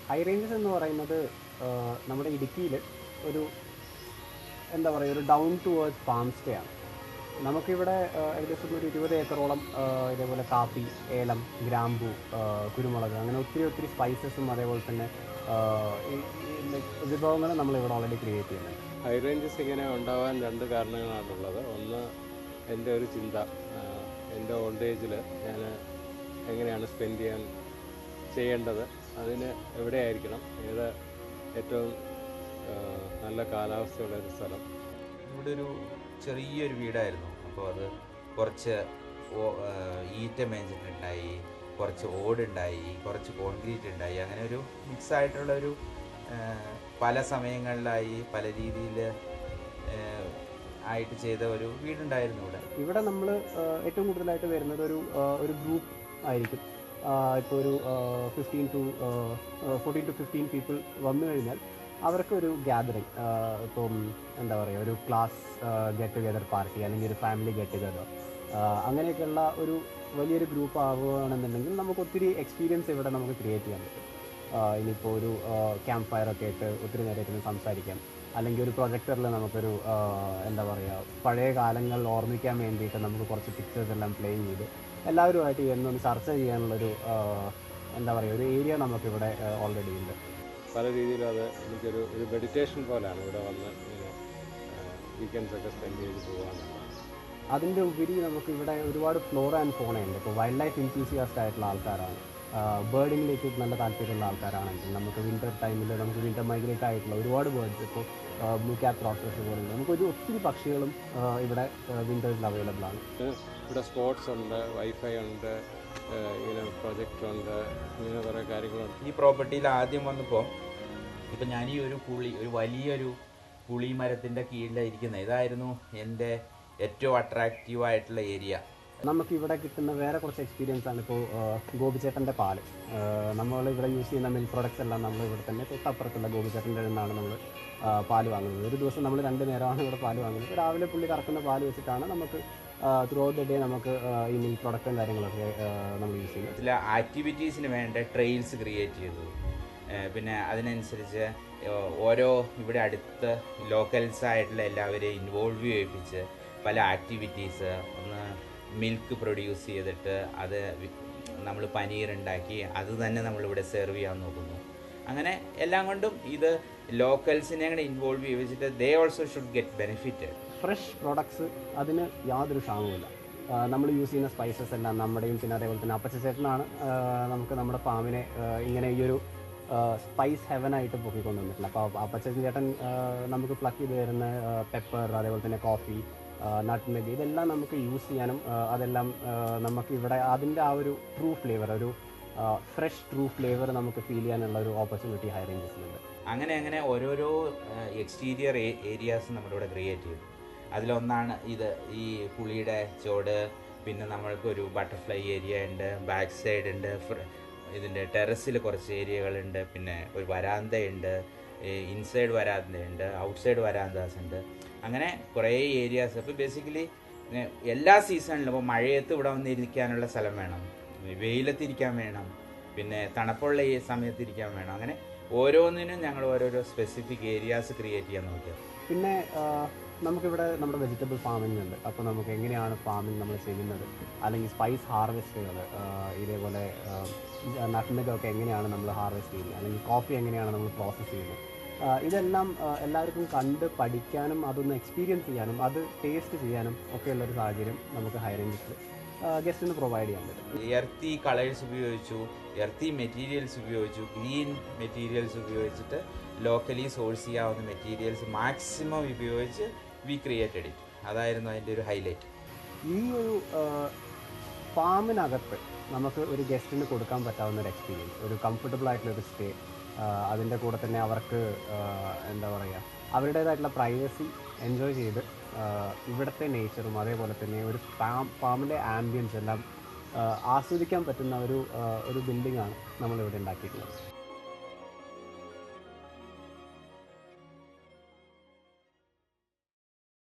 High ranges എന്ന് പറയുന്നത് നമ്മുടെ ഇടുക്കിയിൽ ഒരു എന്താ പറയുക ഒരു down to earth farm stay ആണ്. നമുക്കിവിടെ ഏകദേശം ഒരു 20 ഏക്കറോളം ഇതേപോലെ കാപ്പി, ഏലം, ഗ്രാമ്പു, കുരുമുളക് അങ്ങനെ ഒത്തിരി സ്പൈസസും അതേപോലെ തന്നെ വിഭവങ്ങൾ നമ്മളിവിടെ ഓൾറെഡി ക്രിയേറ്റ് ചെയ്യുന്നുണ്ട്. ഹൈ റേഞ്ചസ് ഇങ്ങനെ ഉണ്ടാവാൻ രണ്ട് കാരണങ്ങളാണുള്ളത്. ഒന്ന് എൻ്റെ ഒരു ചിന്ത, എൻ്റെ ഓൾഡ് ഏജിൽ ഞാൻ എങ്ങനെയാണ് സ്പെൻഡ് ചെയ്യേണ്ടത്, അതിന് എവിടെയായിരിക്കണം, ഏത് ഏറ്റവും നല്ല കാലാവസ്ഥയുള്ള ഒരു സ്ഥലം. ഇവിടെ ഒരു ചെറിയൊരു വീടായിരുന്നു. അപ്പോൾ അത് കുറച്ച് ഈറ്റ മേഞ്ഞിട്ടുണ്ടായി, കുറച്ച് ഓടുണ്ടായി, കുറച്ച് കോൺക്രീറ്റ് ഉണ്ടായി. അങ്ങനെ ഒരു മിക്സ് ആയിട്ടുള്ളൊരു പല സമയങ്ങളിലായി പല രീതിയിൽ ആയിട്ട് ചെയ്ത ഒരു വീടുണ്ടായിരുന്നു ഇവിടെ നമ്മൾ ഏറ്റവും കൂടുതലായിട്ട് വരുന്നത് ഒരു ഗ്രൂപ്പ് ആയിരിക്കും. ഇപ്പോൾ ഒരു 14 to 15 പീപ്പിൾ വന്നു കഴിഞ്ഞാൽ അവർക്കൊരു ഗ്യാതറിങ്, ഇപ്പം എന്താ പറയുക, ഒരു ക്ലാസ് ഗെറ്റ് ടുഗെദർ പാർട്ടി അല്ലെങ്കിൽ ഒരു ഫാമിലി ഗെറ്റ് ടുഗെദർ, അങ്ങനെയൊക്കെയുള്ള ഒരു വലിയൊരു ഗ്രൂപ്പ് ആവുകയാണെന്നുണ്ടെങ്കിൽ നമുക്ക് ഒത്തിരി എക്സ്പീരിയൻസ് ഇവിടെ നമുക്ക് ക്രിയേറ്റ് ചെയ്യാൻ പറ്റും. ഇനിയിപ്പോൾ ഒരു ക്യാമ്പ് ഫയറൊക്കെ ആയിട്ട് ഒത്തിരി നേരമായിട്ട് സംസാരിക്കാം, അല്ലെങ്കിൽ ഒരു പ്രൊജക്ടറിൽ നമുക്കൊരു എന്താ പറയുക, പഴയ കാലങ്ങൾ ഓർമ്മിക്കാൻ വേണ്ടിയിട്ട് നമുക്ക് കുറച്ച് പിക്ചേഴ്സ് എല്ലാം പ്ലേ ചെയ്ത് എല്ലാവരുമായിട്ട് എന്നൊന്ന് ചർച്ച ചെയ്യാനുള്ളൊരു എന്താ പറയുക ഒരു ഏരിയ നമുക്കിവിടെ ഓൾറെഡി ഉണ്ട്. പല രീതിയിലും അത് എനിക്കൊരു മെഡിറ്റേഷൻ പോലെയാണ് ഇവിടെ വന്ന് ഇങ്ങനെ വീക്കെൻഡ്സൊക്കെ സ്പെൻഡ് ചെയ്ത് പോകാനുള്ളത്. അതിൻ്റെ ഉപരി നമുക്കിവിടെ ഒരുപാട് ഫ്ലോറ ആൻഡ് ഫോണ ഉണ്ട്. ഇപ്പോൾ വൈൽഡ് ലൈഫ് എൻതൂസിയാസ്റ്റ് ആയിട്ടുള്ള ആൾക്കാരാണ്, ബേർഡിങ്ങിലേക്ക് നല്ല താല്പര്യമുള്ള ആൾക്കാരാണെങ്കിൽ നമുക്ക് വിൻ്റർ ടൈമിൽ നമുക്ക് വിൻ്റർ മൈഗ്രേറ്റ് ആയിട്ടുള്ള ഒരുപാട് ബേർഡ്സ്, ഇപ്പോൾ ബ്ലൂ ക്യാപ്പ് ക്രോക്കസ് പോലുള്ള നമുക്കൊരു ഒത്തിരി പക്ഷികളും ഇവിടെ വിൻ്റേഴ്സിൽ അവൈലബിൾ ആണ്. ഇവിടെ സ്പോർട്സ് ഉണ്ട്, വൈഫൈ ഉണ്ട്, ഇങ്ങനെ പ്രൊജക്റ്റ് ഉണ്ട്, ഇങ്ങനെ കുറേ കാര്യങ്ങളുണ്ട്. ഈ പ്രോപ്പർട്ടിയിൽ ആദ്യം വന്നപ്പോൾ ഇപ്പം ഞാൻ ഈ ഒരു വലിയൊരു പുളി മരത്തിൻ്റെ കീഴിലായിരിക്കുന്നത്. ഇതായിരുന്നു എൻ്റെ ഏറ്റവും അട്രാക്റ്റീവായിട്ടുള്ള ഏരിയ. നമുക്കിവിടെ കിട്ടുന്ന വേറെ കുറച്ച് എക്സ്പീരിയൻസ് ആണ്. ഇപ്പോൾ ഗോപിച്ചേട്ടൻ്റെ പാല്, നമ്മളിവിടെ യൂസ് ചെയ്യുന്ന മിൽക്ക് പ്രോഡക്റ്റ്സ് എല്ലാം നമ്മൾ ഇവിടെ തന്നെ തൊട്ടപ്പുറത്തുള്ള ഗോപിച്ചേട്ടൻ്റെ നിന്നാണ് നമ്മൾ പാല് വാങ്ങുന്നത്. ഒരു ദിവസം നമ്മൾ 2 നേരമാണ് ഇവിടെ പാല് വാങ്ങുന്നത്. രാവിലെ പുള്ളി കറക്കുന്ന പാല് വെച്ചിട്ടാണ് നമുക്ക് ത്രൂ ഔട്ട് ദ ഡേ നമുക്ക് ഈ മിൽക്ക് പ്രോഡക്റ്റും കാര്യങ്ങളൊക്കെ നമ്മൾ യൂസ് ചെയ്യുന്നത്. ചില ആക്ടിവിറ്റീസിന് വേണ്ട ട്രെയിൽസ് ക്രിയേറ്റ് ചെയ്തു. പിന്നെ അതിനനുസരിച്ച് ഓരോ ഇവിടെ അടുത്ത് ലോക്കൽസായിട്ടുള്ള എല്ലാവരെയും ഇൻവോൾവ് ചെയ്യിപ്പിച്ച് പല ആക്ടിവിറ്റീസ്, ഒന്ന് മിൽക്ക് പ്രൊഡ്യൂസ് ചെയ്തിട്ട് അത് നമ്മൾ പനീറുണ്ടാക്കി അത് തന്നെ നമ്മളിവിടെ സെർവ് ചെയ്യാൻ നോക്കുന്നു. അങ്ങനെ എല്ലാം കൊണ്ടും ഇത് ലോക്കൽസിനെ കൂടെ ഇൻവോൾവ് ചെയ്യിച്ചിട്ട് they also should get benefit. Fresh products അതിന് യാതൊരു ക്ഷാമവുമില്ല. നമ്മൾ യൂസ് ചെയ്യുന്ന സ്പൈസസ് എല്ലാം നമ്മുടെയും, പിന്നെ അതേപോലെ തന്നെ അപ്പച്ചേട്ടനാണ് നമുക്ക് നമ്മുടെ ഫാമിനെ ഇങ്ങനെ ഈ ഒരു സ്പൈസ് ഹെവനായിട്ട് പൊക്കിക്കൊണ്ടുവന്നിട്ടില്ല. അപ്പോൾ അപ്പച്ചേട്ടൻ നമുക്ക് പ്ലക്ക് ചെയ്ത് തരുന്ന പെപ്പർ, അതേപോലെ തന്നെ കോഫി, നട്ട്മെഗ്, ഇതെല്ലാം നമുക്ക് യൂസ് ചെയ്യാനും അതെല്ലാം നമുക്ക് ഇവിടെ അതിൻ്റെ ആ ഒരു ട്രൂ ഫ്ലേവർ, ഒരു ഫ്രഷ് ട്രൂ ഫ്ലേവർ നമുക്ക് ഫീൽ ചെയ്യാനുള്ള ഒരു ഓപ്പർച്യൂണിറ്റി ഹൈ റേഞ്ചസിലുണ്ട്. അങ്ങനെ ഓരോരോ എക്സ്റ്റീരിയർ ഏരിയാസ് നമ്മളിവിടെ ക്രിയേറ്റ് ചെയ്തു. അതിലൊന്നാണ് ഇത്, ഈ പുളിയുടെ ചോട്. പിന്നെ നമ്മൾക്കൊരു ബട്ടർഫ്ലൈ ഏരിയ ഉണ്ട്, ബാക്ക് സൈഡ് ഉണ്ട്, ഇതിൻ്റെ ടെറസിൽ കുറച്ച് ഏരിയകളുണ്ട്, പിന്നെ ഒരു വരാന്തയുണ്ട്, ഇൻസൈഡ് വരാന്തയുണ്ട്, ഔട്ട്സൈഡ് വരാന്താസ് ഉണ്ട്. അങ്ങനെ കുറേ ഏരിയാസ്. അപ്പോൾ ബേസിക്കലി എല്ലാ സീസണിലും, ഇപ്പോൾ മഴയത്ത് ഇവിടെ വന്നിരിക്കാനുള്ള സ്ഥലം വേണം, വെയിലത്തിരിക്കാൻ വേണം, പിന്നെ തണുപ്പുള്ള ഈ സമയത്തിരിക്കാൻ വേണം. അങ്ങനെ ഓരോന്നിനും ഞങ്ങൾ ഓരോരോ സ്പെസിഫിക് ഏരിയാസ് ക്രിയേറ്റ് ചെയ്യാൻ നോക്കിയത്. പിന്നെ നമുക്കിവിടെ നമ്മുടെ വെജിറ്റബിൾ ഫാമിംഗ് ഉണ്ട്. അപ്പോൾ നമുക്ക് എങ്ങനെയാണ് ഫാമിംഗ് നമ്മൾ ചെയ്യുന്നത്, അല്ലെങ്കിൽ സ്പൈസ് ഹാർവെസ്റ്റുകൾ, ഇതേപോലെ നട്ട്മെഗൊക്കെ എങ്ങനെയാണ് നമ്മൾ ഹാർവെസ്റ്റ് ചെയ്യുന്നത്, അല്ലെങ്കിൽ കോഫി എങ്ങനെയാണ് നമ്മൾ പ്രോസസ്സ് ചെയ്യുന്നത്, ഇതെല്ലാം എല്ലാവർക്കും കണ്ട് പഠിക്കാനും അതൊന്ന് എക്സ്പീരിയൻസ് ചെയ്യാനും അത് ടേസ്റ്റ് ചെയ്യാനും ഒക്കെയുള്ളൊരു സാഹചര്യം നമുക്ക് ഹൈ റേഞ്ചസിൽ ഗസ്റ്റിന് പ്രൊവൈഡ് ചെയ്യാൻ പറ്റും. എർത്തി കളേഴ്സ് ഉപയോഗിച്ചു, എർത്തി മെറ്റീരിയൽസ് ഉപയോഗിച്ചു, ഗ്രീൻ മെറ്റീരിയൽസ് ഉപയോഗിച്ചിട്ട് ലോക്കലി സോഴ്സ് ചെയ്യാവുന്ന മെറ്റീരിയൽസ് മാക്സിമം ഉപയോഗിച്ച് വി ക്രിയേറ്റഡ് ഇറ്റ്. അതായിരുന്നു അതിൻ്റെ ഒരു ഹൈലൈറ്റ്. ഈ ഒരു ഫാമിനകത്ത് നമുക്ക് ഒരു ഗസ്റ്റിന് കൊടുക്കാൻ പറ്റാവുന്ന ഒരു എക്സ്പീരിയൻസ്, ഒരു കംഫർട്ടബിൾ ആയിട്ടുള്ളൊരു സ്റ്റേ, അതിൻ്റെ കൂടെ തന്നെ അവർക്ക് എന്താ പറയുക, അവരുടേതായിട്ടുള്ള പ്രൈവസി എൻജോയ് ചെയ്ത് ഇവിടുത്തെ നേച്ചറും അതേപോലെ തന്നെ ഒരു ഫാമിലെ ആംബിയൻസ് എല്ലാം ആസ്വദിക്കാൻ പറ്റുന്ന ഒരു ബിൽഡിംഗാണ് നമ്മളിവിടെ ഉണ്ടാക്കിയിട്ടുള്ളത്.